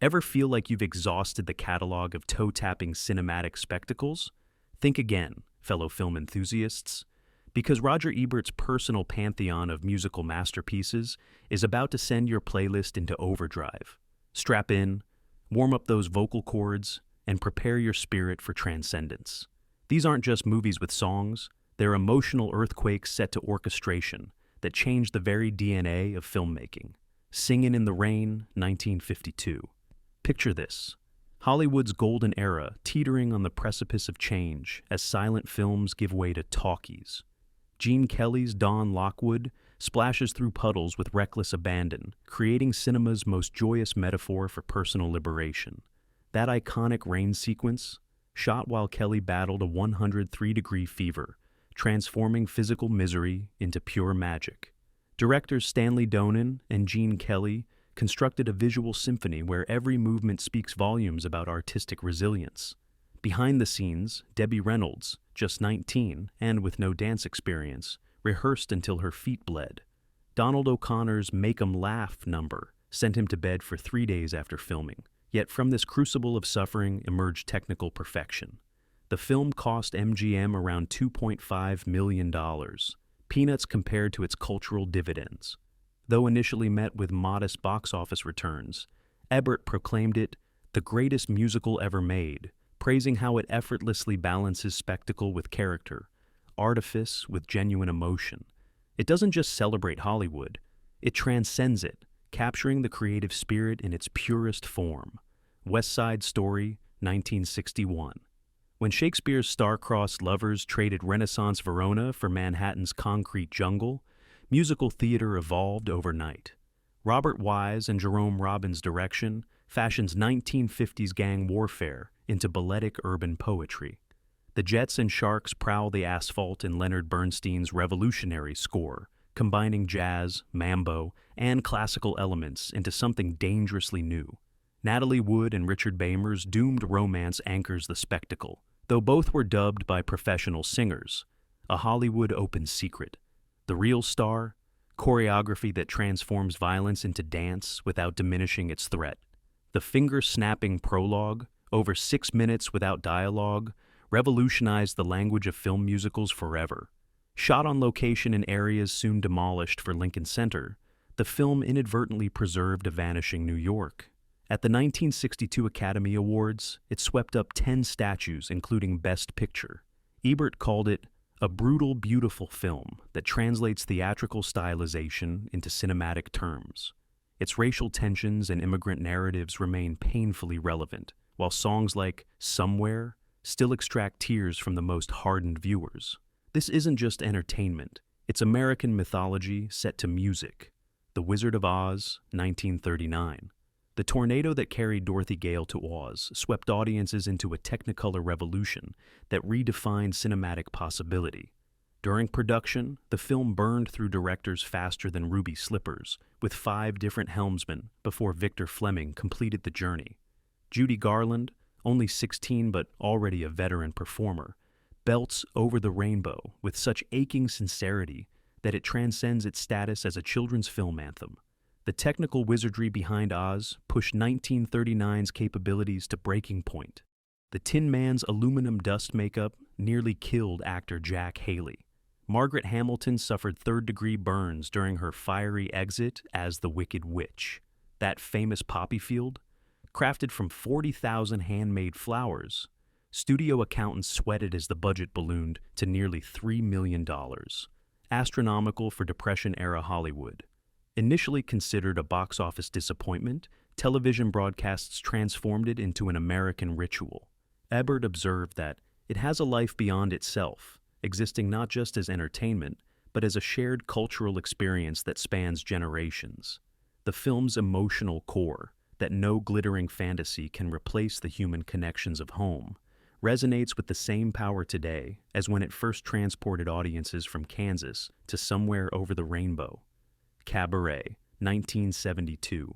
Ever feel like you've exhausted the catalog of toe-tapping cinematic spectacles? Think again, fellow film enthusiasts, because Roger Ebert's personal pantheon of musical masterpieces is about to send your playlist into overdrive. Strap in, warm up those vocal cords, and prepare your spirit for transcendence. These aren't just movies with songs, they're emotional earthquakes set to orchestration that change the very DNA of filmmaking. Singin' in the Rain, 1952. Picture this: Hollywood's golden era teetering on the precipice of change as silent films give way to talkies. Gene Kelly's Don Lockwood splashes through puddles with reckless abandon, creating cinema's most joyous metaphor for personal liberation. That iconic rain sequence, shot while Kelly battled a 103-degree fever, transforming physical misery into pure magic. Directors Stanley Donen and Gene Kelly constructed a visual symphony where every movement speaks volumes about artistic resilience. Behind the scenes, Debbie Reynolds, just 19 and with no dance experience, rehearsed until her feet bled. Donald O'Connor's Make 'em Laugh number sent him to bed for 3 days after filming. Yet from this crucible of suffering emerged technical perfection. The film cost MGM around $2.5 million, peanuts compared to its cultural dividends. Though initially met with modest box office returns, Ebert proclaimed it the greatest musical ever made, praising how it effortlessly balances spectacle with character, artifice with genuine emotion. It doesn't just celebrate Hollywood, it transcends it, capturing the creative spirit in its purest form. West Side Story, 1961. When Shakespeare's star-crossed lovers traded Renaissance Verona for Manhattan's concrete jungle, musical theater evolved overnight. Robert Wise and Jerome Robbins' direction fashions 1950s gang warfare into balletic urban poetry. The Jets and Sharks prowl the asphalt in Leonard Bernstein's revolutionary score, combining jazz, mambo, and classical elements into something dangerously new. Natalie Wood and Richard Baymer's doomed romance anchors the spectacle, though both were dubbed by professional singers. A Hollywood open secret. The real star, choreography that transforms violence into dance without diminishing its threat. The finger-snapping prologue, over 6 minutes without dialogue, revolutionized the language of film musicals forever. Shot on location in areas soon demolished for Lincoln Center, the film inadvertently preserved a vanishing New York. At the 1962 Academy Awards, it swept up 10 statues, including Best Picture. Ebert called it a brutal, beautiful film that translates theatrical stylization into cinematic terms. Its racial tensions and immigrant narratives remain painfully relevant, while songs like Somewhere still extract tears from the most hardened viewers. This isn't just entertainment, it's American mythology set to music. The Wizard of Oz, 1939. The tornado that carried Dorothy Gale to Oz swept audiences into a technicolor revolution that redefined cinematic possibility. During production, the film burned through directors faster than ruby slippers, with 5 different helmsmen before Victor Fleming completed the journey. Judy Garland, only 16 but already a veteran performer, belts Over the Rainbow with such aching sincerity that it transcends its status as a children's film anthem. The technical wizardry behind Oz pushed 1939's capabilities to breaking point. The Tin Man's aluminum dust makeup nearly killed actor Jack Haley. Margaret Hamilton suffered third-degree burns during her fiery exit as the Wicked Witch. That famous poppy field, crafted from 40,000 handmade flowers, studio accountants sweated as the budget ballooned to nearly $3 million. Astronomical for Depression-era Hollywood. Initially considered a box office disappointment, television broadcasts transformed it into an American ritual. Ebert observed that it has a life beyond itself, existing not just as entertainment, but as a shared cultural experience that spans generations. The film's emotional core, that no glittering fantasy can replace the human connections of home, resonates with the same power today as when it first transported audiences from Kansas to Somewhere Over the Rainbow. Cabaret, 1972.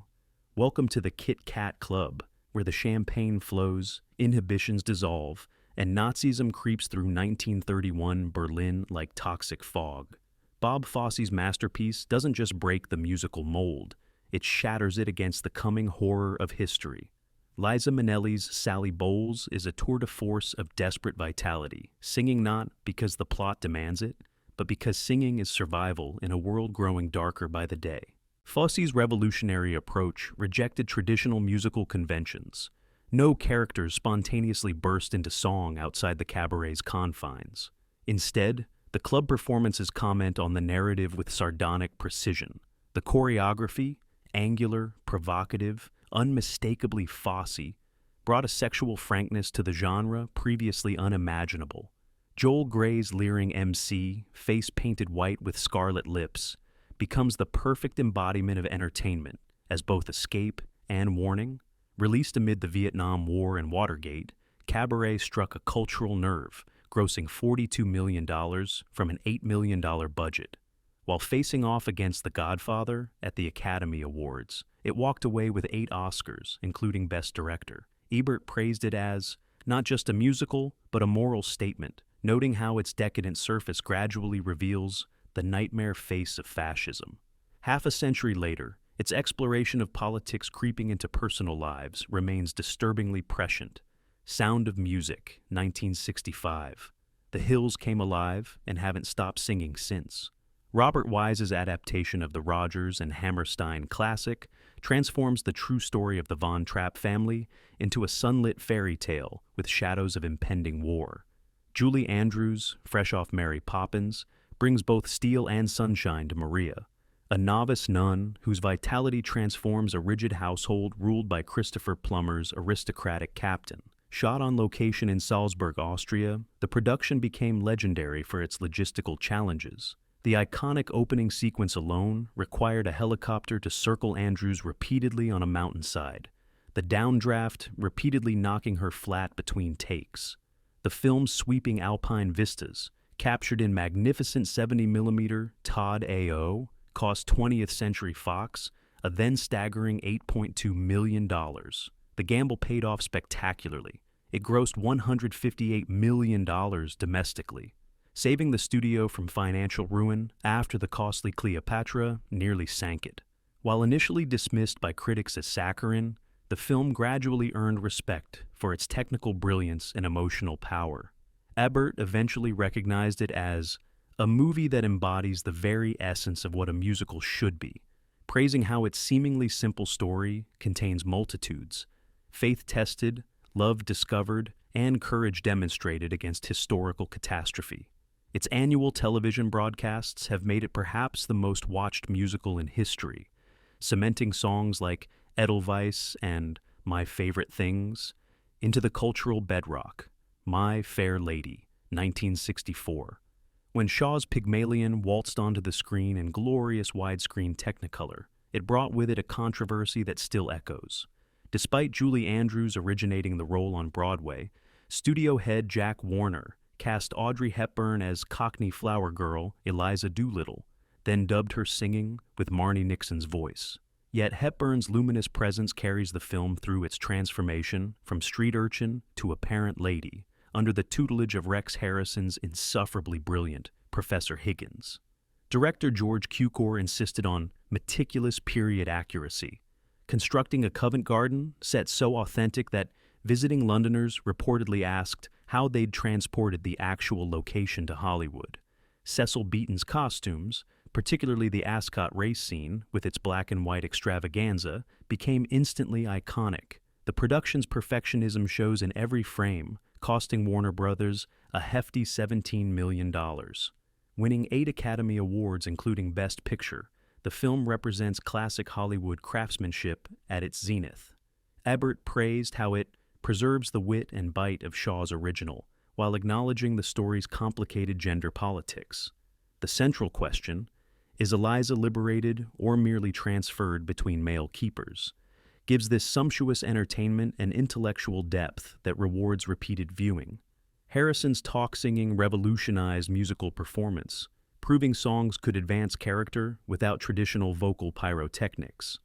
Welcome to the Kit Kat Club, where the champagne flows, inhibitions dissolve, and Nazism creeps through 1931 Berlin like toxic fog. Bob Fosse's masterpiece doesn't just break the musical mold, it shatters it against the coming horror of history. Liza Minnelli's Sally Bowles is a tour de force of desperate vitality, singing not because the plot demands it, but because singing is survival in a world growing darker by the day. Fosse's revolutionary approach rejected traditional musical conventions. No characters spontaneously burst into song outside the cabaret's confines. Instead, the club performances comment on the narrative with sardonic precision. The choreography, angular, provocative, unmistakably Fosse, brought a sexual frankness to the genre previously unimaginable. Joel Grey's leering MC, face painted white with scarlet lips, becomes the perfect embodiment of entertainment as both escape and warning. Released amid the Vietnam War and Watergate, Cabaret struck a cultural nerve, grossing $42 million from an $8 million budget. While facing off against The Godfather at the Academy Awards, it walked away with 8 Oscars, including Best Director. Ebert praised it as not just a musical, but a moral statement, noting how its decadent surface gradually reveals the nightmare face of fascism. Half a century later, its exploration of politics creeping into personal lives remains disturbingly prescient. Sound of Music, 1965. The Hills came alive and haven't stopped singing since. Robert Wise's adaptation of the Rodgers and Hammerstein classic transforms the true story of the Von Trapp family into a sunlit fairy tale with shadows of impending war. Julie Andrews, fresh off Mary Poppins, brings both steel and sunshine to Maria, a novice nun whose vitality transforms a rigid household ruled by Christopher Plummer's aristocratic captain. Shot on location in Salzburg, Austria, the production became legendary for its logistical challenges. The iconic opening sequence alone required a helicopter to circle Andrews repeatedly on a mountainside, the downdraft repeatedly knocking her flat between takes. The film's sweeping alpine vistas, captured in magnificent 70mm Todd AO, cost 20th Century Fox a then staggering $8.2 million. The gamble paid off spectacularly. It grossed $158 million domestically, saving the studio from financial ruin after the costly Cleopatra nearly sank it. While initially dismissed by critics as saccharine, the film gradually earned respect for its technical brilliance and emotional power. Ebert eventually recognized it as a movie that embodies the very essence of what a musical should be, praising how its seemingly simple story contains multitudes, faith-tested, love discovered, and courage demonstrated against historical catastrophe. Its annual television broadcasts have made it perhaps the most watched musical in history, cementing songs like Edelweiss and My Favorite Things into the cultural bedrock. My Fair Lady, 1964. When Shaw's Pygmalion waltzed onto the screen in glorious widescreen Technicolor, it brought with it a controversy that still echoes. Despite Julie Andrews originating the role on Broadway, studio head Jack Warner cast Audrey Hepburn as Cockney flower girl Eliza Doolittle, then dubbed her singing with Marni Nixon's voice. Yet Hepburn's luminous presence carries the film through its transformation from street urchin to apparent lady, under the tutelage of Rex Harrison's insufferably brilliant Professor Higgins. Director George Cukor insisted on meticulous period accuracy, constructing a Covent Garden set so authentic that visiting Londoners reportedly asked how they'd transported the actual location to Hollywood. Cecil Beaton's costumes, particularly the Ascot race scene with its black and white extravaganza, became instantly iconic. The production's perfectionism shows in every frame, costing Warner Brothers a hefty $17 million. Winning 8 Academy Awards including Best Picture, the film represents classic Hollywood craftsmanship at its zenith. Ebert praised how it preserves the wit and bite of Shaw's original, while acknowledging the story's complicated gender politics. The central question, is Eliza liberated or merely transferred between male keepers, gives this sumptuous entertainment an intellectual depth that rewards repeated viewing. Harrison's talk-singing revolutionized musical performance, proving songs could advance character without traditional vocal pyrotechnics.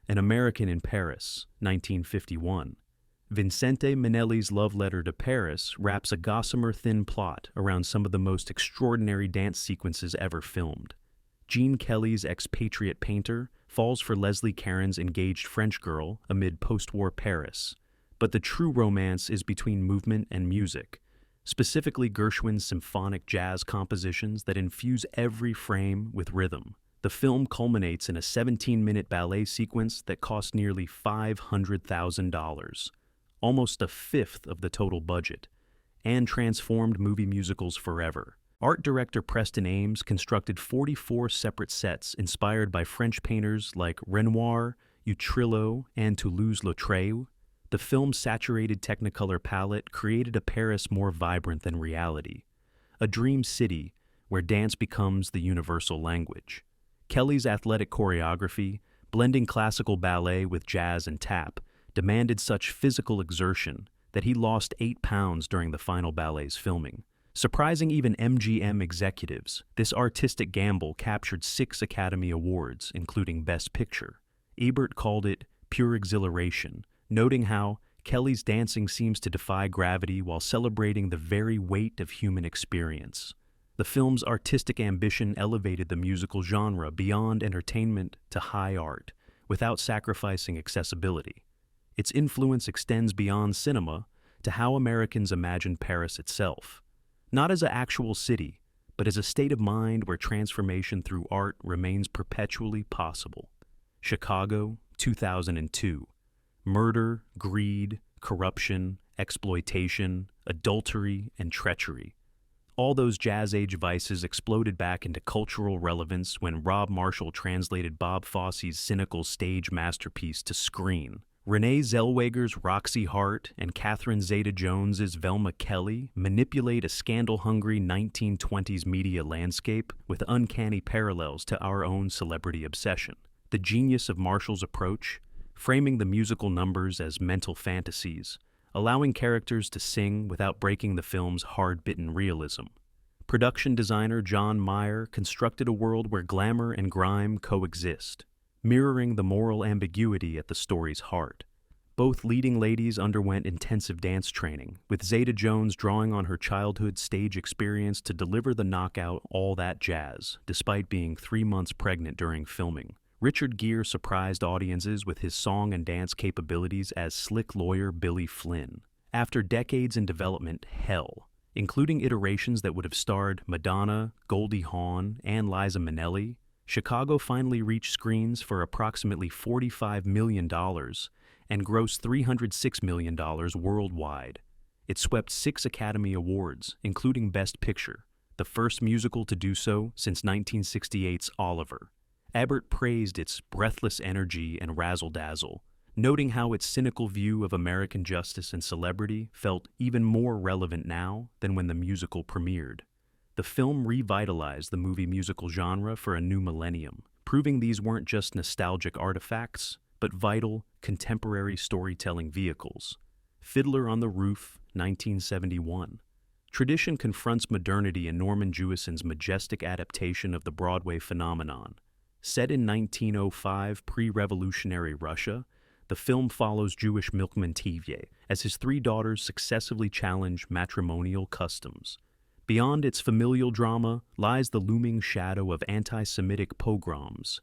An American in Paris, 1951. Vincente Minnelli's love letter to Paris wraps a gossamer-thin plot around some of the most extraordinary dance sequences ever filmed. Gene Kelly's expatriate painter falls for Leslie Caron's engaged French girl amid post-war Paris, But the true romance is between movement and music, specifically Gershwin's symphonic jazz compositions that infuse every frame with rhythm. The film culminates in a 17-minute ballet sequence that cost nearly $500,000, almost a fifth of the total budget, and transformed movie musicals forever. Art director Preston Ames constructed 44 separate sets inspired by French painters like Renoir, Utrillo, and Toulouse-Lautrec. The film's saturated Technicolor palette created a Paris more vibrant than reality, a dream city where dance becomes the universal language. Kelly's athletic choreography, blending classical ballet with jazz and tap, demanded such physical exertion that he lost 8 pounds during the final ballet's filming. Surprising even MGM executives, this artistic gamble captured 6 Academy Awards, including Best Picture. Ebert called it pure exhilaration, noting how Kelly's dancing seems to defy gravity while celebrating the very weight of human experience. The film's artistic ambition elevated the musical genre beyond entertainment to high art, without sacrificing accessibility. Its influence extends beyond cinema to how Americans imagine Paris itself, not as an actual city, but as a state of mind where transformation through art remains perpetually possible. Chicago, 2002. Murder, greed, corruption, exploitation, adultery, and treachery. All those jazz-age vices exploded back into cultural relevance when Rob Marshall translated Bob Fosse's cynical stage masterpiece to screen. Renee Zellweger's Roxy Hart and Catherine Zeta-Jones's Velma Kelly manipulate a scandal-hungry 1920s media landscape with uncanny parallels to our own celebrity obsession. The genius of Marshall's approach, framing the musical numbers as mental fantasies, allowing characters to sing without breaking the film's hard-bitten realism. Production designer John Meyer constructed a world where glamour and grime coexist, mirroring the moral ambiguity at the story's heart. Both leading ladies underwent intensive dance training, with Zeta-Jones drawing on her childhood stage experience to deliver the knockout All That Jazz, despite being 3 months pregnant during filming. Richard Gere surprised audiences with his song and dance capabilities as slick lawyer Billy Flynn. After decades in development hell, including iterations that would have starred Madonna, Goldie Hawn, and Liza Minnelli, Chicago finally reached screens for approximately $45 million and grossed $306 million worldwide. It swept 6 Academy Awards, including Best Picture, the first musical to do so since 1968's Oliver. Ebert praised its breathless energy and razzle-dazzle, noting how its cynical view of American justice and celebrity felt even more relevant now than when the musical premiered. The film revitalized the movie musical genre for a new millennium, proving these weren't just nostalgic artifacts, but vital, contemporary storytelling vehicles. Fiddler on the Roof, 1971. Tradition confronts modernity in Norman Jewison's majestic adaptation of the Broadway phenomenon. Set in 1905 pre-revolutionary Russia, the film follows Jewish milkman Tivye as his 3 daughters successively challenge matrimonial customs. Beyond its familial drama lies the looming shadow of anti-Semitic pogroms,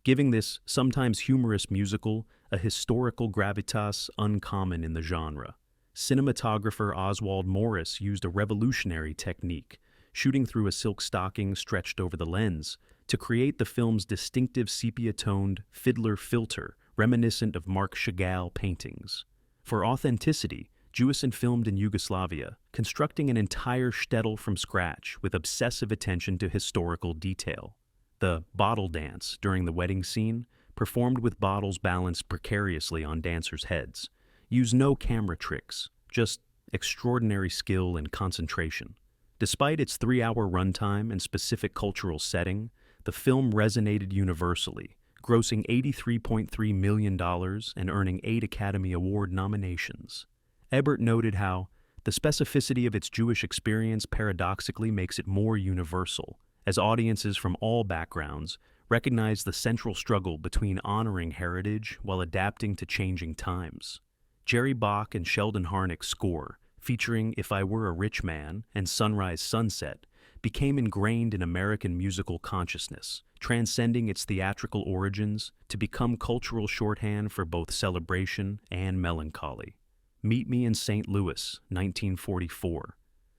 giving this sometimes humorous musical a historical gravitas uncommon in the genre. Cinematographer Oswald Morris used a revolutionary technique, shooting through a silk stocking stretched over the lens, to create the film's distinctive sepia-toned Fiddler filter, reminiscent of Marc Chagall paintings. For authenticity, Jewison filmed in Yugoslavia, constructing an entire shtetl from scratch with obsessive attention to historical detail. The bottle dance during the wedding scene, performed with bottles balanced precariously on dancers' heads, used no camera tricks, just extraordinary skill and concentration. Despite its 3-hour runtime and specific cultural setting, the film resonated universally, grossing $83.3 million and earning 8 Academy Award nominations. Ebert noted how the specificity of its Jewish experience paradoxically makes it more universal, as audiences from all backgrounds recognize the central struggle between honoring heritage while adapting to changing times. Jerry Bach and Sheldon Harnick's score, featuring If I Were a Rich Man and Sunrise Sunset, became ingrained in American musical consciousness, transcending its theatrical origins to become cultural shorthand for both celebration and melancholy. Meet Me in St. Louis, 1944.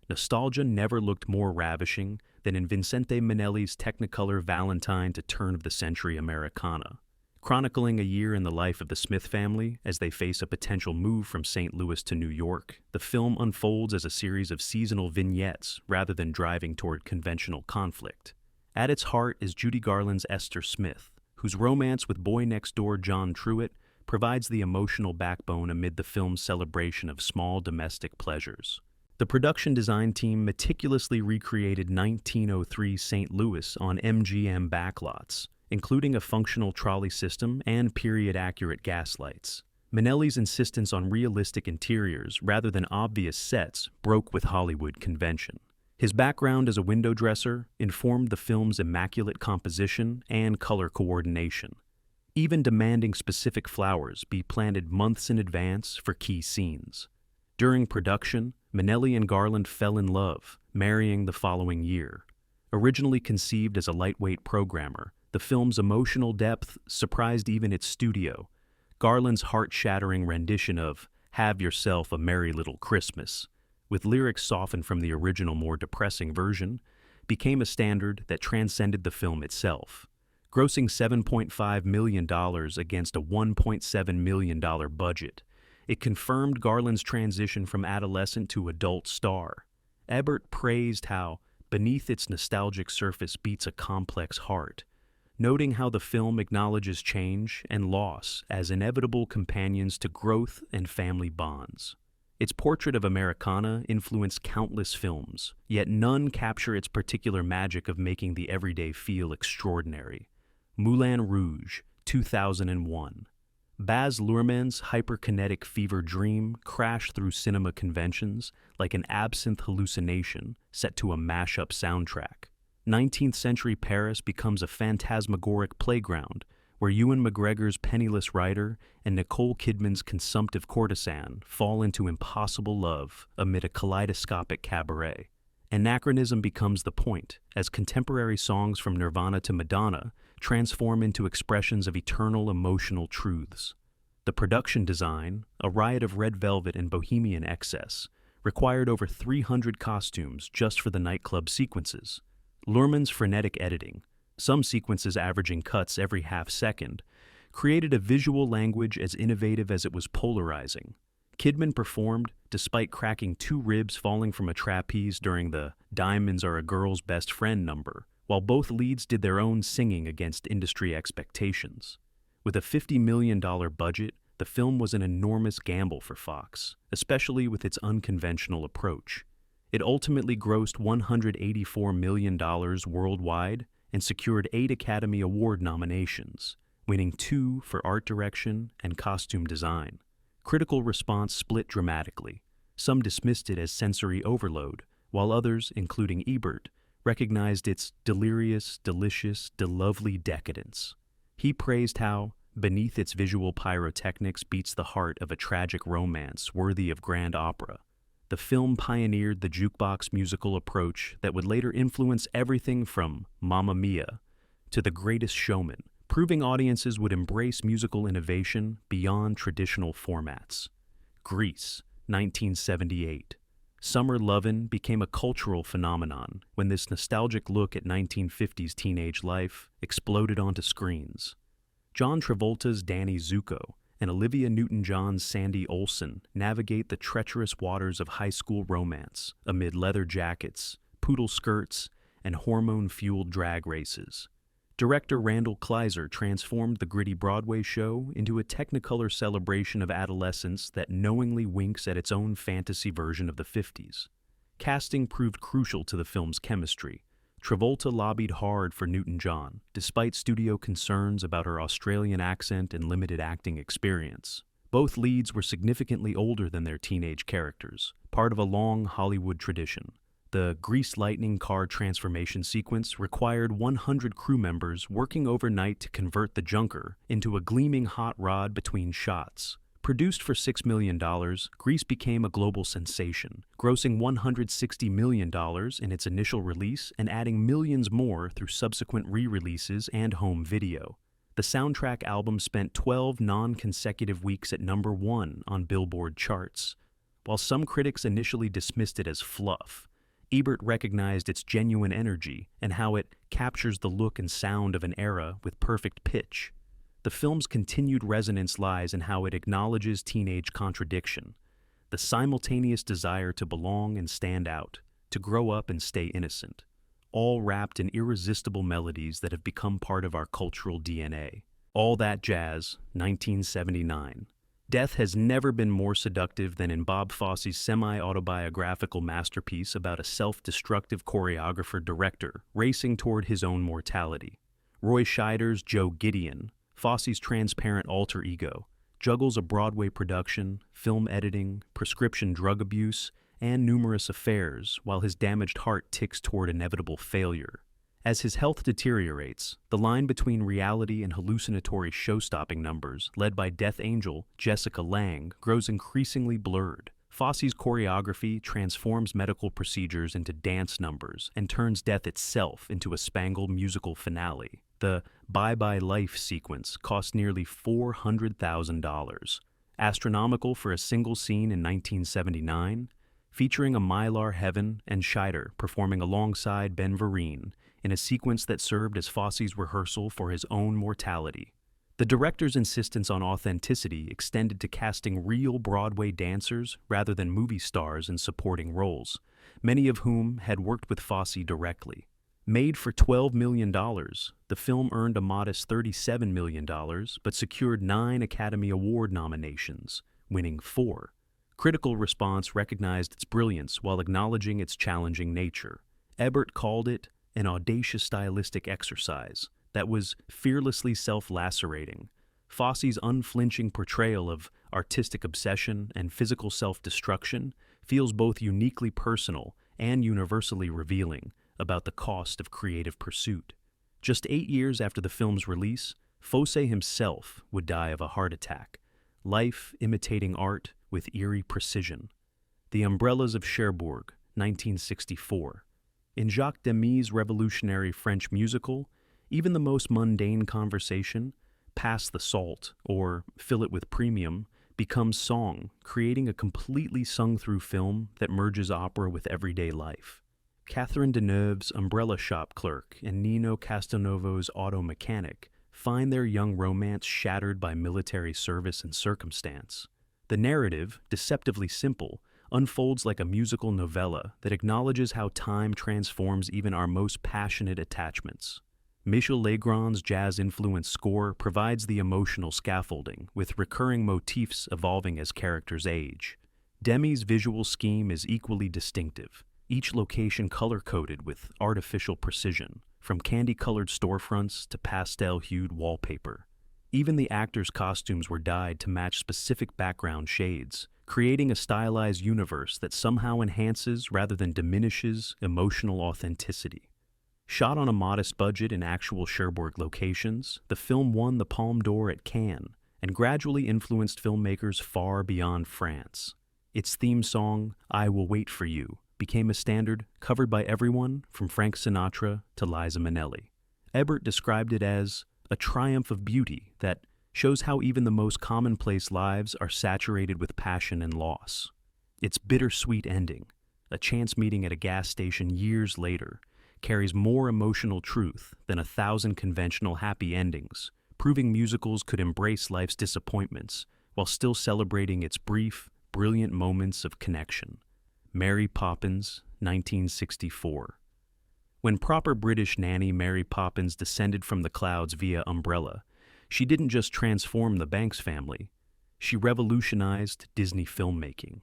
Nostalgia never looked more ravishing than in Vincente Minnelli's Technicolor Valentine to turn-of-the-century Americana. Chronicling a year in the life of the Smith family as they face a potential move from St. Louis to New York, the film unfolds as a series of seasonal vignettes rather than driving toward conventional conflict. At its heart is Judy Garland's Esther Smith, whose romance with boy-next-door John Truitt provides the emotional backbone amid the film's celebration of small domestic pleasures. The production design team meticulously recreated 1903 St. Louis on MGM backlots, including a functional trolley system and period-accurate gaslights. Minnelli's insistence on realistic interiors rather than obvious sets broke with Hollywood convention. His background as a window dresser informed the film's immaculate composition and color coordination, even demanding specific flowers be planted months in advance for key scenes. During production, Minnelli and Garland fell in love, marrying the following year. Originally conceived as a lightweight programmer, the film's emotional depth surprised even its studio. Garland's heart-shattering rendition of Have Yourself a Merry Little Christmas, with lyrics softened from the original more depressing version, became a standard that transcended the film itself. Grossing $7.5 million against a $1.7 million budget, it confirmed Garland's transition from adolescent to adult star. Ebert praised how, beneath its nostalgic surface beats a complex heart, noting how the film acknowledges change and loss as inevitable companions to growth and family bonds. Its portrait of Americana influenced countless films, yet none capture its particular magic of making the everyday feel extraordinary. Mulan Rouge, 2001. Baz Luhrmann's hyperkinetic fever dream crashed through cinema conventions like an absinthe hallucination set to a mashup soundtrack. 19th century Paris becomes a phantasmagoric playground where Ewan McGregor's penniless writer and Nicole Kidman's consumptive courtesan fall into impossible love amid a kaleidoscopic cabaret. Anachronism becomes the point, as contemporary songs from Nirvana to Madonna transform into expressions of eternal emotional truths. The production design, a riot of red velvet and bohemian excess, required over 300 costumes just for the nightclub sequences. Luhrmann's frenetic editing, some sequences averaging cuts every half second, created a visual language as innovative as it was polarizing. Kidman performed despite cracking 2 ribs falling from a trapeze during the Diamonds Are a Girl's Best Friend number, while both leads did their own singing against industry expectations. With a $50 million budget, the film was an enormous gamble for Fox, especially with its unconventional approach. It ultimately grossed $184 million worldwide and secured 8 Academy Award nominations, winning 2 for art direction and costume design. Critical response split dramatically. Some dismissed it as sensory overload, while others, including Ebert, recognized its delirious, delicious, delovely decadence. He praised how, beneath its visual pyrotechnics beats the heart of a tragic romance worthy of grand opera. The film pioneered the jukebox musical approach that would later influence everything from Mamma Mia to The Greatest Showman, proving audiences would embrace musical innovation beyond traditional formats. Grease, 1978. Summer Lovin' became a cultural phenomenon when this nostalgic look at 1950s teenage life exploded onto screens. John Travolta's Danny Zuko and Olivia Newton-John's Sandy Olsen navigate the treacherous waters of high school romance amid leather jackets, poodle skirts, and hormone-fueled drag races. Director Randall Kleiser transformed the gritty Broadway show into a Technicolor celebration of adolescence that knowingly winks at its own fantasy version of the 50s. Casting proved crucial to the film's chemistry. Travolta lobbied hard for Newton-John, despite studio concerns about her Australian accent and limited acting experience. Both leads were significantly older than their teenage characters, part of a long Hollywood tradition. The Grease Lightning car transformation sequence required 100 crew members working overnight to convert the junker into a gleaming hot rod between shots. Produced for $6 million, Grease became a global sensation, grossing $160 million in its initial release and adding millions more through subsequent re-releases and home video. The soundtrack album spent 12 non-consecutive weeks at #1 on Billboard charts. While some critics initially dismissed it as fluff, Ebert recognized its genuine energy and how it captures the look and sound of an era with perfect pitch. The film's continued resonance lies in how it acknowledges teenage contradiction, the simultaneous desire to belong and stand out, to grow up and stay innocent, all wrapped in irresistible melodies that have become part of our cultural DNA. All That Jazz, 1979. Death has never been more seductive than in Bob Fosse's semi-autobiographical masterpiece about a self-destructive choreographer-director racing toward his own mortality. Roy Scheider's Joe Gideon, Fosse's transparent alter ego, juggles a Broadway production, film editing, prescription drug abuse, and numerous affairs while his damaged heart ticks toward inevitable failure. As his health deteriorates, the line between reality and hallucinatory show-stopping numbers, led by Death Angel Jessica Lange, grows increasingly blurred. Fosse's choreography transforms medical procedures into dance numbers and turns death itself into a spangled musical finale. The Bye Bye Life sequence cost nearly $400,000, astronomical for a single scene in 1979, featuring a Mylar Heaven and Scheider performing alongside Ben Vereen in a sequence that served as Fosse's rehearsal for his own mortality. The director's insistence on authenticity extended to casting real Broadway dancers rather than movie stars in supporting roles, many of whom had worked with Fosse directly. Made for $12 million, the film earned a modest $37 million, but secured 9 Academy Award nominations, winning 4. Critical response recognized its brilliance while acknowledging its challenging nature. Ebert called it an audacious stylistic exercise that was fearlessly self-lacerating. Fosse's unflinching portrayal of artistic obsession and physical self-destruction feels both uniquely personal and universally revealing about the cost of creative pursuit. Just 8 years after the film's release, Fosse himself would die of a heart attack, life imitating art with eerie precision. The Umbrellas of Cherbourg, 1964. In Jacques Demy's revolutionary French musical, even the most mundane conversation, pass the salt or fill it with premium, becomes song, creating a completely sung-through film that merges opera with everyday life. Catherine Deneuve's umbrella shop clerk and Nino Castelnuovo's auto mechanic find their young romance shattered by military service and circumstance. The narrative, deceptively simple, unfolds like a musical novella that acknowledges how time transforms even our most passionate attachments. Michel Legrand's jazz-influenced score provides the emotional scaffolding, with recurring motifs evolving as characters age. Demy's visual scheme is equally distinctive, each location color-coded with artificial precision, from candy-colored storefronts to pastel-hued wallpaper. Even the actors' costumes were dyed to match specific background shades, creating a stylized universe that somehow enhances rather than diminishes emotional authenticity. Shot on a modest budget in actual Cherbourg locations, the film won the Palme d'Or at Cannes and gradually influenced filmmakers far beyond France. Its theme song, I Will Wait for You, became a standard covered by everyone from Frank Sinatra to Liza Minnelli. Ebert described it as a triumph of beauty that shows how even the most commonplace lives are saturated with passion and loss. Its bittersweet ending, a chance meeting at a gas station years later, carries more emotional truth than 1,000 conventional happy endings, proving musicals could embrace life's disappointments while still celebrating its brief, brilliant moments of connection. Mary Poppins, 1964. When proper British nanny Mary Poppins descended from the clouds via Umbrella, she didn't just transform the Banks family, she revolutionized Disney filmmaking.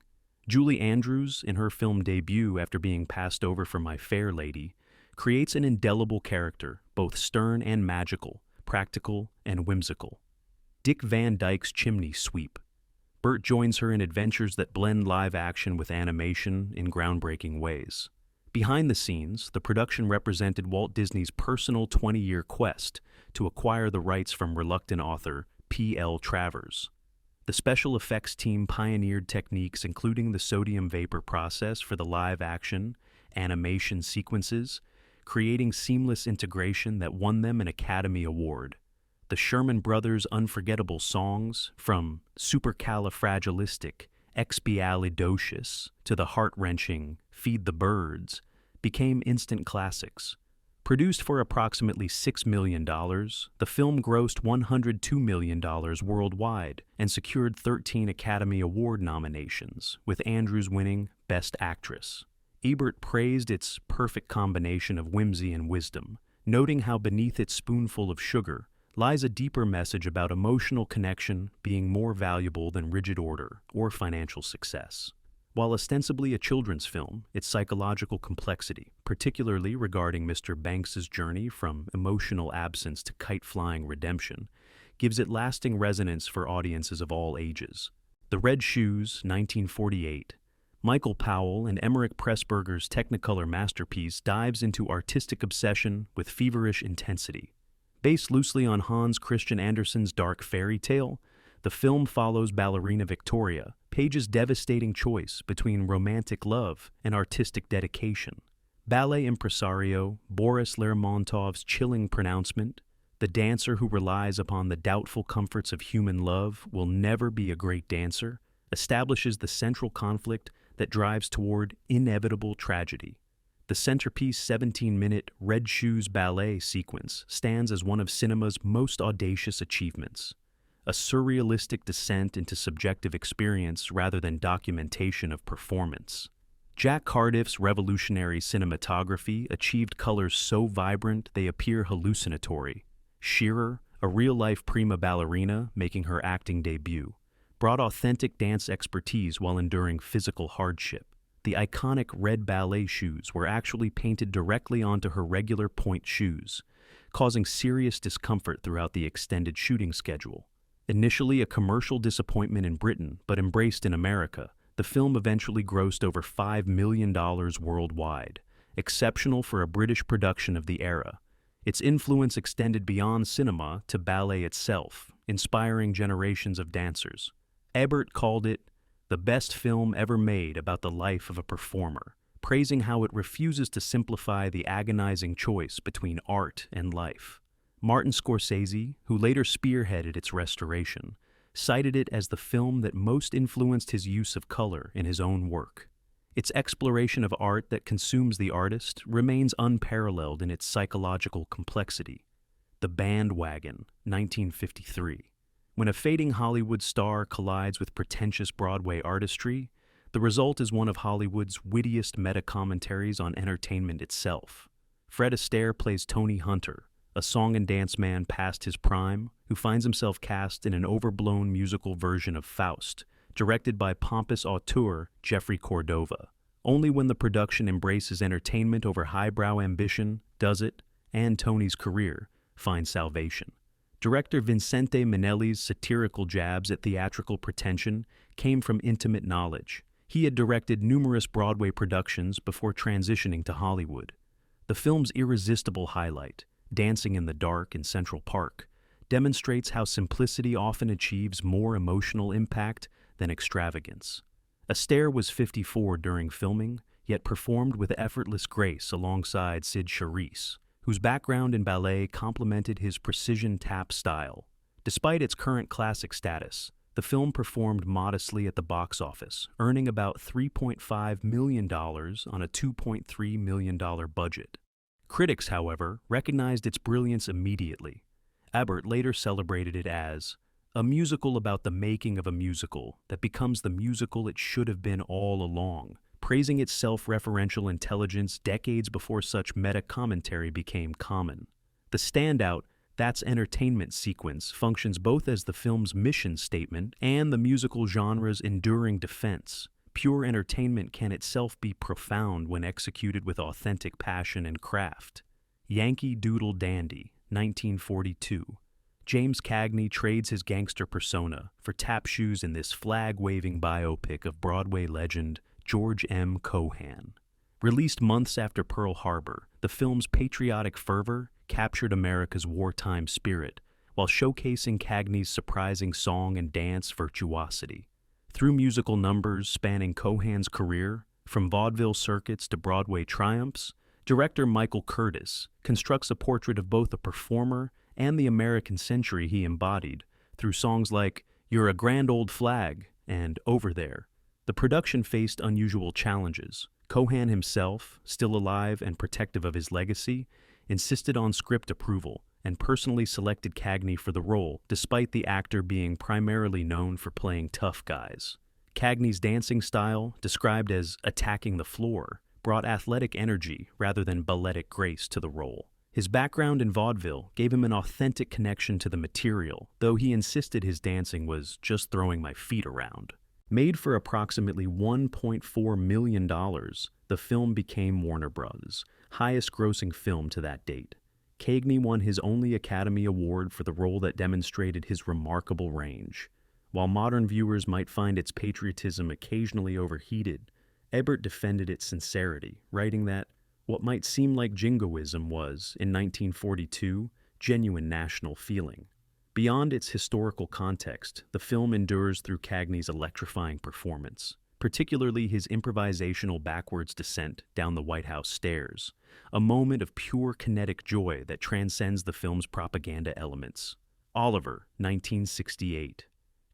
Julie Andrews, in her film debut after being passed over for My Fair Lady, creates an indelible character, both stern and magical, practical and whimsical. Dick Van Dyke's Chimney Sweep. Bert joins her in adventures that blend live action with animation in groundbreaking ways. Behind the scenes, the production represented Walt Disney's personal 20-year quest to acquire the rights from reluctant author P.L. Travers. The special effects team pioneered techniques including the sodium vapor process for the live-action, animation sequences, creating seamless integration that won them an Academy Award. The Sherman Brothers' unforgettable songs, from supercalifragilisticexpialidocious to the heart-wrenching Feed the Birds, became instant classics. Produced for approximately $6 million, the film grossed $102 million worldwide and secured 13 Academy Award nominations, with Andrews winning Best Actress. Ebert praised its perfect combination of whimsy and wisdom, noting how beneath its spoonful of sugar lies a deeper message about emotional connection being more valuable than rigid order or financial success. While ostensibly a children's film, its psychological complexity, particularly regarding Mr. Banks's journey from emotional absence to kite-flying redemption, gives it lasting resonance for audiences of all ages. The Red Shoes, 1948. Michael Powell and Emmerich Pressburger's Technicolor masterpiece dives into artistic obsession with feverish intensity. Based loosely on Hans Christian Andersen's dark fairy tale, the film follows ballerina Victoria, Page's devastating choice between romantic love and artistic dedication. Ballet impresario Boris Lermontov's chilling pronouncement, "The dancer who relies upon the doubtful comforts of human love will never be a great dancer," establishes the central conflict that drives toward inevitable tragedy. The centerpiece 17-minute Red Shoes ballet sequence stands as one of cinema's most audacious achievements, a surrealistic descent into subjective experience rather than documentation of performance. Jack Cardiff's revolutionary cinematography achieved colors so vibrant they appear hallucinatory. Shearer, a real-life prima ballerina making her acting debut, brought authentic dance expertise while enduring physical hardship. The iconic red ballet shoes were actually painted directly onto her regular point shoes, causing serious discomfort throughout the extended shooting schedule. Initially a commercial disappointment in Britain, but embraced in America, the film eventually grossed over $5 million worldwide, exceptional for a British production of the era. Its influence extended beyond cinema to ballet itself, inspiring generations of dancers. Ebert called it the best film ever made about the life of a performer, praising how it refuses to simplify the agonizing choice between art and life. Martin Scorsese, who later spearheaded its restoration, cited it as the film that most influenced his use of color in his own work. Its exploration of art that consumes the artist remains unparalleled in its psychological complexity. The Bandwagon, 1953. When a fading Hollywood star collides with pretentious Broadway artistry, the result is one of Hollywood's wittiest meta-commentaries on entertainment itself. Fred Astaire plays Tony Hunter, a song and dance man past his prime, who finds himself cast in an overblown musical version of Faust, directed by pompous auteur Jeffrey Cordova. Only when the production embraces entertainment over highbrow ambition does it, and Tony's career, find salvation. Director Vincente Minnelli's satirical jabs at theatrical pretension came from intimate knowledge. He had directed numerous Broadway productions before transitioning to Hollywood. The film's irresistible highlight, Dancing in the Dark in Central Park, demonstrates how simplicity often achieves more emotional impact than extravagance. Astaire was 54 during filming, yet performed with effortless grace alongside Sid Charisse, whose background in ballet complemented his precision tap style. Despite its current classic status, the film performed modestly at the box office, earning about $3.5 million on a $2.3 million budget. Critics, however, recognized its brilliance immediately. Ebert later celebrated it as a musical about the making of a musical that becomes the musical it should have been all along, praising its self-referential intelligence decades before such meta-commentary became common. The standout That's Entertainment sequence functions both as the film's mission statement and the musical genre's enduring defense. Pure entertainment can itself be profound when executed with authentic passion and craft. Yankee Doodle Dandy, 1942. James Cagney trades his gangster persona for tap shoes in this flag-waving biopic of Broadway legend George M. Cohan. Released months after Pearl Harbor, the film's patriotic fervor captured America's wartime spirit while showcasing Cagney's surprising song and dance virtuosity. Through musical numbers spanning Cohan's career, from vaudeville circuits to Broadway triumphs, director Michael Curtiz constructs a portrait of both a performer and the American century he embodied through songs like You're a Grand Old Flag and Over There. The production faced unusual challenges. Cohan himself, still alive and protective of his legacy, insisted on script approval and personally selected Cagney for the role, despite the actor being primarily known for playing tough guys. Cagney's dancing style, described as attacking the floor, brought athletic energy rather than balletic grace to the role. His background in vaudeville gave him an authentic connection to the material, though he insisted his dancing was just throwing my feet around. Made for approximately $1.4 million, the film became Warner Bros.' highest-grossing film to that date. Cagney won his only Academy Award for the role that demonstrated his remarkable range. While modern viewers might find its patriotism occasionally overheated, Ebert defended its sincerity, writing that what might seem like jingoism was, in 1942, genuine national feeling. Beyond its historical context, the film endures through Cagney's electrifying performance, particularly his improvisational backwards descent down the White House stairs, a moment of pure kinetic joy that transcends the film's propaganda elements. Oliver, 1968.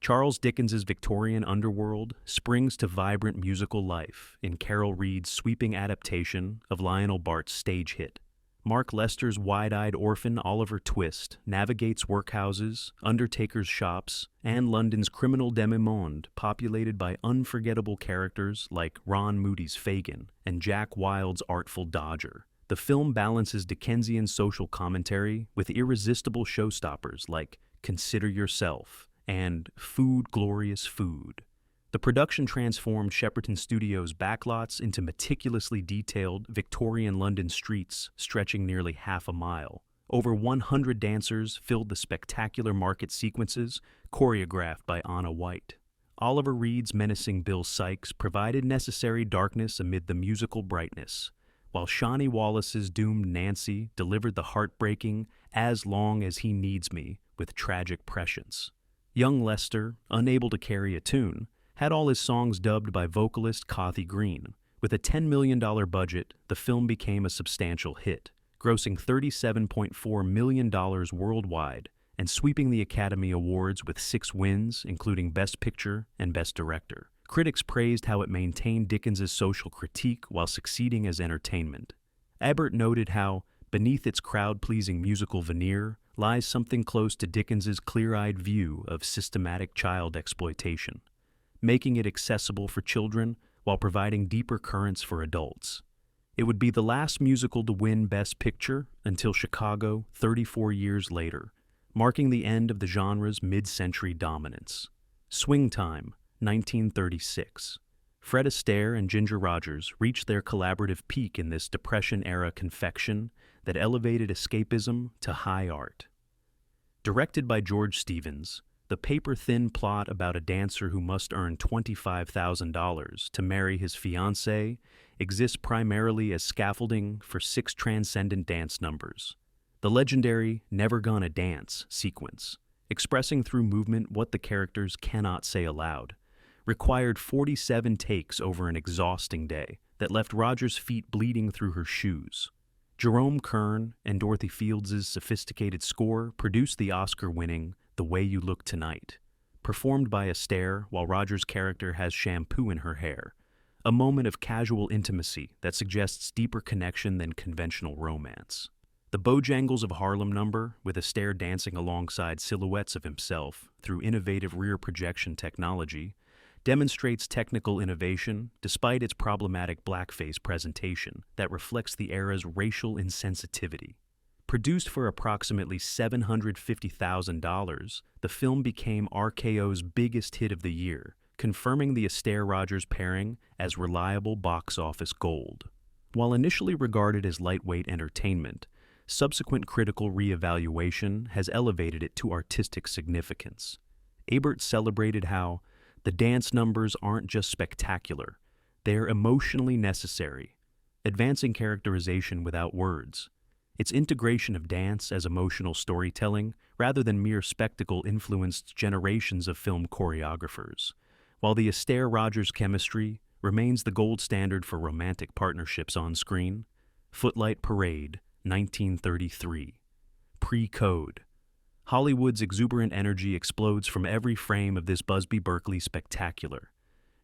Charles Dickens's Victorian underworld springs to vibrant musical life in Carol Reed's sweeping adaptation of Lionel Bart's stage hit. Mark Lester's wide-eyed orphan Oliver Twist navigates workhouses, undertakers' shops, and London's criminal demi-monde populated by unforgettable characters like Ron Moody's Fagin and Jack Wilde's Artful Dodger. The film balances Dickensian social commentary with irresistible showstoppers like Consider Yourself and Food, Glorious Food. The production transformed Shepperton Studios' backlots into meticulously detailed Victorian London streets stretching nearly half a mile. Over 100 dancers filled the spectacular market sequences choreographed by Anna White. Oliver Reed's menacing Bill Sikes provided necessary darkness amid the musical brightness, while Shawnee Wallace's doomed Nancy delivered the heartbreaking As Long As He Needs Me with tragic prescience. Young Lester, unable to carry a tune, had all his songs dubbed by vocalist Cothy Green. With a $10 million budget, the film became a substantial hit, grossing $37.4 million worldwide and sweeping the Academy Awards with 6 wins, including Best Picture and Best Director. Critics praised how it maintained Dickens's social critique while succeeding as entertainment. Ebert noted how, beneath its crowd-pleasing musical veneer, lies something close to Dickens's clear-eyed view of systematic child exploitation, making it accessible for children while providing deeper currents for adults. It would be the last musical to win Best Picture until Chicago 34 years later, marking the end of the genre's mid-century dominance. Swingtime, 1936. Fred Astaire and Ginger Rogers reached their collaborative peak in this Depression-era confection that elevated escapism to high art. Directed by George Stevens, the paper-thin plot about a dancer who must earn $25,000 to marry his fiancée exists primarily as scaffolding for 6 transcendent dance numbers. The legendary Never Gonna Dance sequence, expressing through movement what the characters cannot say aloud, required 47 takes over an exhausting day that left Rogers' feet bleeding through her shoes. Jerome Kern and Dorothy Fields' sophisticated score produced the Oscar-winning The Way You Look Tonight, performed by Astaire while Rogers' character has shampoo in her hair, a moment of casual intimacy that suggests deeper connection than conventional romance. The Bojangles of Harlem number, with Astaire dancing alongside silhouettes of himself through innovative rear projection technology, demonstrates technical innovation despite its problematic blackface presentation that reflects the era's racial insensitivity. Produced for approximately $750,000, the film became RKO's biggest hit of the year, confirming the Astaire-Rogers pairing as reliable box office gold. While initially regarded as lightweight entertainment, subsequent critical re-evaluation has elevated it to artistic significance. Ebert celebrated how the dance numbers aren't just spectacular, they're emotionally necessary, advancing characterization without words. Its integration of dance as emotional storytelling rather than mere spectacle influenced generations of film choreographers, while the Astaire-Rogers chemistry remains the gold standard for romantic partnerships on screen. Footlight Parade, 1933. Pre-Code, Hollywood's exuberant energy explodes from every frame of this Busby Berkeley spectacular.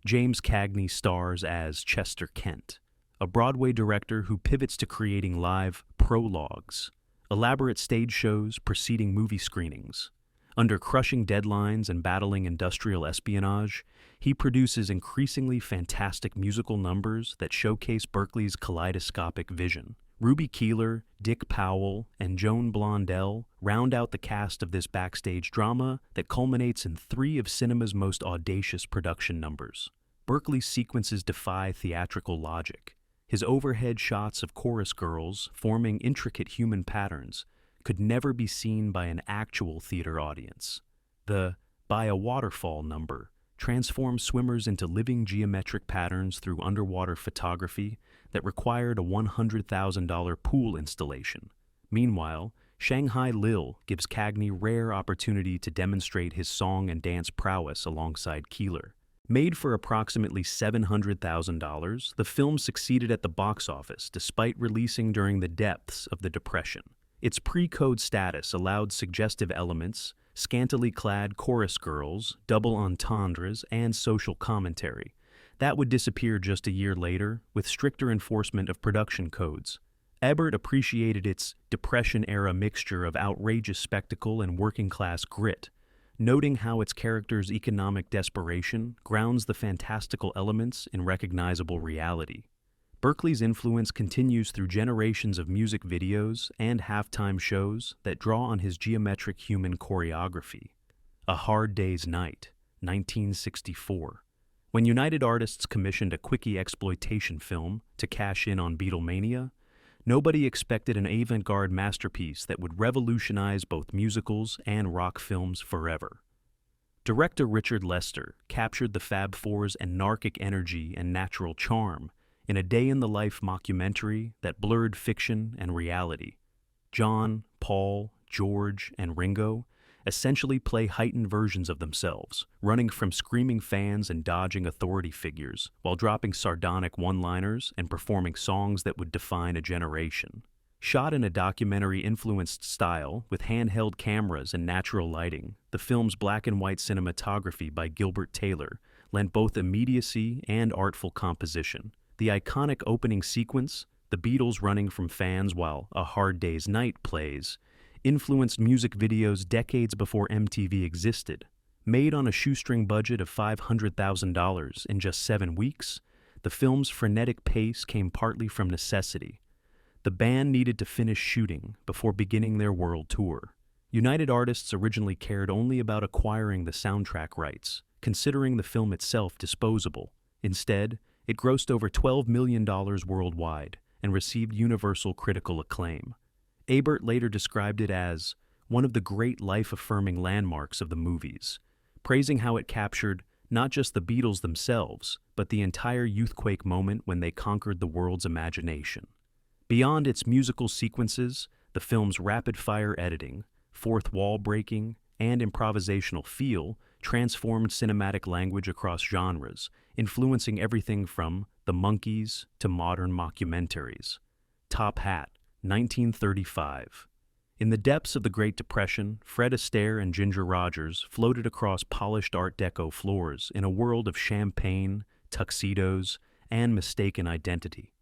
James Cagney stars as Chester Kent, a Broadway director who pivots to creating live prologues, elaborate stage shows preceding movie screenings. Under crushing deadlines and battling industrial espionage, he produces increasingly fantastic musical numbers that showcase Berkeley's kaleidoscopic vision. Ruby Keeler, Dick Powell, and Joan Blondell round out the cast of this backstage drama that culminates in three of cinema's most audacious production numbers. Berkeley's sequences defy theatrical logic. His overhead shots of chorus girls forming intricate human patterns could never be seen by an actual theater audience. The "By a Waterfall" number transforms swimmers into living geometric patterns through underwater photography that required a $100,000 pool installation. Meanwhile, Shanghai Lil gives Cagney rare opportunity to demonstrate his song and dance prowess alongside Keeler. Made for approximately $700,000, the film succeeded at the box office despite releasing during the depths of the Depression. Its pre-code status allowed suggestive elements, scantily clad chorus girls, double entendres, and social commentary. That would disappear just a year later, with stricter enforcement of production codes. Ebert appreciated its Depression-era mixture of outrageous spectacle and working-class grit, noting how its characters' economic desperation grounds the fantastical elements in recognizable reality. Berkeley's influence continues through generations of music videos and halftime shows that draw on his geometric human choreography. A Hard Day's Night, 1964. When United Artists commissioned a quickie exploitation film to cash in on Beatlemania, nobody expected an avant-garde masterpiece that would revolutionize both musicals and rock films forever. Director Richard Lester captured the Fab Four's anarchic energy and natural charm in a day-in-the-life mockumentary that blurred fiction and reality. John, Paul, George, and Ringo essentially play heightened versions of themselves, running from screaming fans and dodging authority figures, while dropping sardonic one-liners and performing songs that would define a generation. Shot in a documentary-influenced style with handheld cameras and natural lighting, the film's black-and-white cinematography by Gilbert Taylor lent both immediacy and artful composition. The iconic opening sequence, the Beatles running from fans while A Hard Day's Night plays, influenced music videos decades before MTV existed. Made on a shoestring budget of $500,000 in just 7 weeks, the film's frenetic pace came partly from necessity. The band needed to finish shooting before beginning their world tour. United Artists originally cared only about acquiring the soundtrack rights, considering the film itself disposable. Instead, it grossed over $12 million worldwide and received universal critical acclaim. Ebert later described it as one of the great life-affirming landmarks of the movies, praising how it captured not just the Beatles themselves, but the entire youthquake moment when they conquered the world's imagination. Beyond its musical sequences, the film's rapid-fire editing, fourth wall breaking, and improvisational feel transformed cinematic language across genres, influencing everything from The Monkees to modern mockumentaries. Top Hat, 1935. In the depths of the Great Depression, Fred Astaire and Ginger Rogers floated across polished Art Deco floors in a world of champagne, tuxedos, and mistaken identity.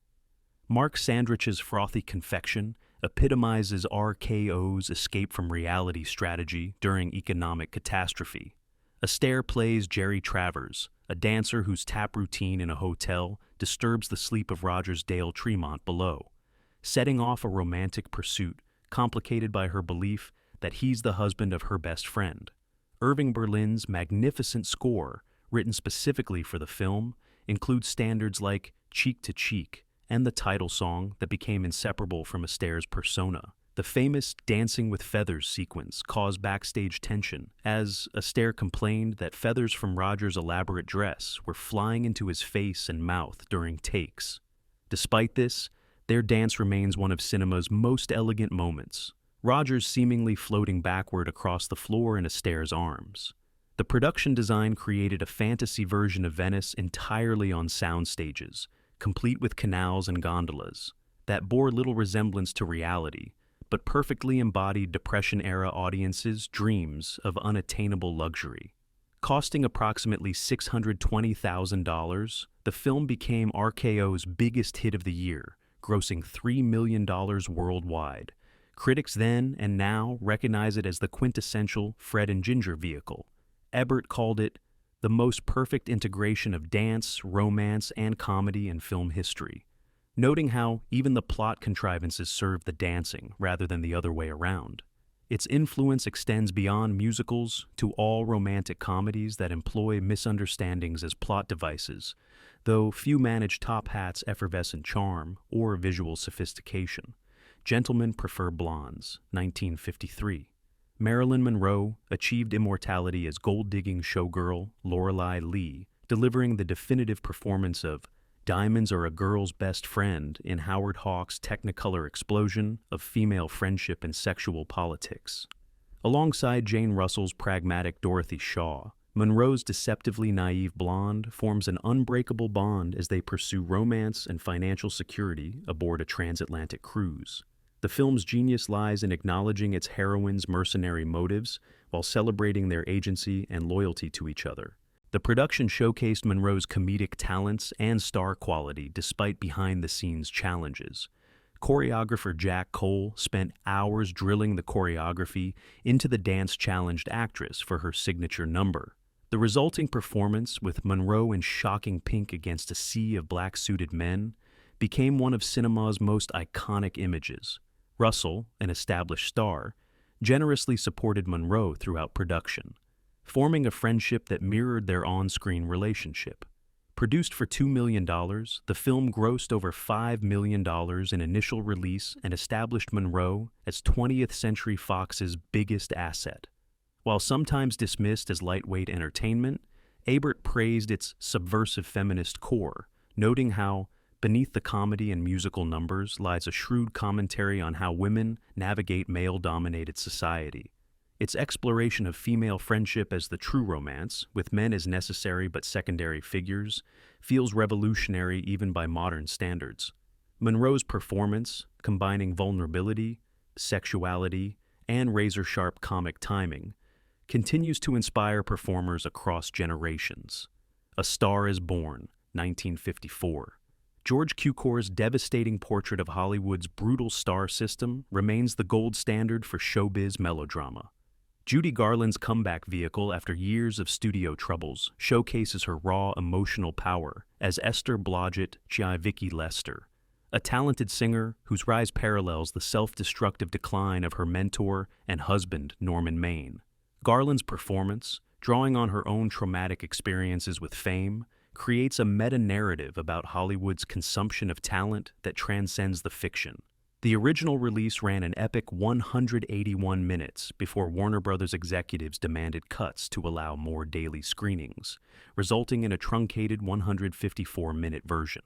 Mark Sandrich's frothy confection epitomizes RKO's escape from reality strategy during economic catastrophe. Astaire plays Jerry Travers, a dancer whose tap routine in a hotel disturbs the sleep of Rogers' Dale Tremont below, setting off a romantic pursuit complicated by her belief that he's the husband of her best friend. Irving Berlin's magnificent score, written specifically for the film, includes standards like Cheek to Cheek and the title song that became inseparable from Astaire's persona. The famous Dancing with Feathers sequence caused backstage tension, as Astaire complained that feathers from Rogers' elaborate dress were flying into his face and mouth during takes. Despite this, their dance remains one of cinema's most elegant moments, Rogers seemingly floating backward across the floor in Astaire's arms. The production design created a fantasy version of Venice entirely on sound stages, complete with canals and gondolas, that bore little resemblance to reality, but perfectly embodied Depression-era audiences' dreams of unattainable luxury. Costing approximately $620,000, the film became RKO's biggest hit of the year, grossing $3 million worldwide. Critics then and now recognize it as the quintessential Fred and Ginger vehicle. Ebert called it the most perfect integration of dance, romance, and comedy in film history, noting how even the plot contrivances serve the dancing rather than the other way around. Its influence extends beyond musicals to all romantic comedies that employ misunderstandings as plot devices, though few manage Top Hat's effervescent charm or visual sophistication. Gentlemen Prefer Blondes, 1953. Marilyn Monroe achieved immortality as gold-digging showgirl Lorelei Lee, delivering the definitive performance of Diamonds Are a Girl's Best Friend in Howard Hawks' Technicolor explosion of female friendship and sexual politics. Alongside Jane Russell's pragmatic Dorothy Shaw, Monroe's deceptively naive blonde forms an unbreakable bond as they pursue romance and financial security aboard a transatlantic cruise. The film's genius lies in acknowledging its heroines' mercenary motives while celebrating their agency and loyalty to each other. The production showcased Monroe's comedic talents and star quality despite behind-the-scenes challenges. Choreographer Jack Cole spent hours drilling the choreography into the dance-challenged actress for her signature number. The resulting performance, with Monroe in shocking pink against a sea of black-suited men, became one of cinema's most iconic images. Russell, an established star, generously supported Monroe throughout production, forming a friendship that mirrored their on-screen relationship. Produced for $2 million, the film grossed over $5 million in initial release and established Monroe as 20th Century Fox's biggest asset. While sometimes dismissed as lightweight entertainment, Ebert praised its subversive feminist core, noting how beneath the comedy and musical numbers lies a shrewd commentary on how women navigate male-dominated society. Its exploration of female friendship as the true romance, with men as necessary but secondary figures, feels revolutionary even by modern standards. Monroe's performance, combining vulnerability, sexuality, and razor-sharp comic timing, continues to inspire performers across generations. A Star is Born, 1954. George Cukor's devastating portrait of Hollywood's brutal star system remains the gold standard for showbiz melodrama. Judy Garland's comeback vehicle after years of studio troubles showcases her raw emotional power as Esther Blodgett Vicky Lester, a talented singer whose rise parallels the self-destructive decline of her mentor and husband, Norman Maine. Garland's performance, drawing on her own traumatic experiences with fame, creates a meta-narrative about Hollywood's consumption of talent that transcends the fiction. The original release ran an epic 181 minutes before Warner Brothers executives demanded cuts to allow more daily screenings, resulting in a truncated 154-minute version.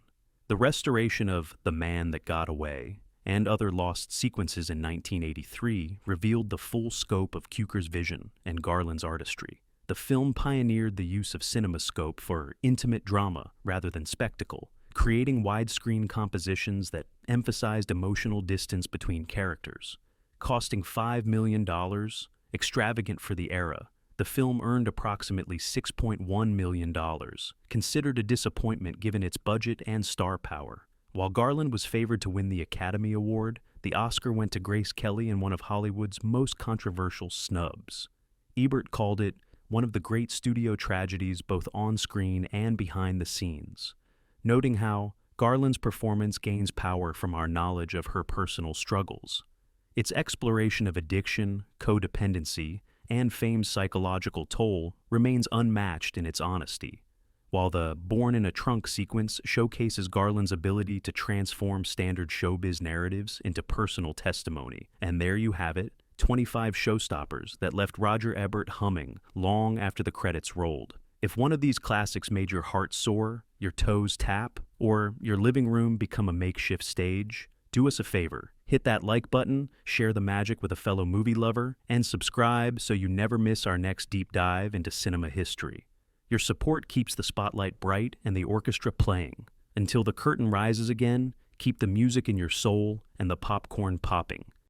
The restoration of The Man That Got Away and other lost sequences in 1983 revealed the full scope of Cukor's vision and Garland's artistry. The film pioneered the use of CinemaScope for intimate drama rather than spectacle, creating widescreen compositions that emphasized emotional distance between characters. Costing $5 million, extravagant for the era, the film earned approximately $6.1 million, considered a disappointment given its budget and star power. While Garland was favored to win the Academy Award, the Oscar went to Grace Kelly in one of Hollywood's most controversial snubs. Ebert called it one of the great studio tragedies both on-screen and behind the scenes, noting how Garland's performance gains power from our knowledge of her personal struggles. Its exploration of addiction, codependency, and fame's psychological toll remains unmatched in its honesty, while the Born in a Trunk sequence showcases Garland's ability to transform standard showbiz narratives into personal testimony. And there you have it, 25 showstoppers that left Roger Ebert humming long after the credits rolled. If one of these classics made your heart soar, your toes tap, or your living room become a makeshift stage, do us a favor. Hit that like button, share the magic with a fellow movie lover, and subscribe so you never miss our next deep dive into cinema history. Your support keeps the spotlight bright and the orchestra playing. Until the curtain rises again, keep the music in your soul and the popcorn popping.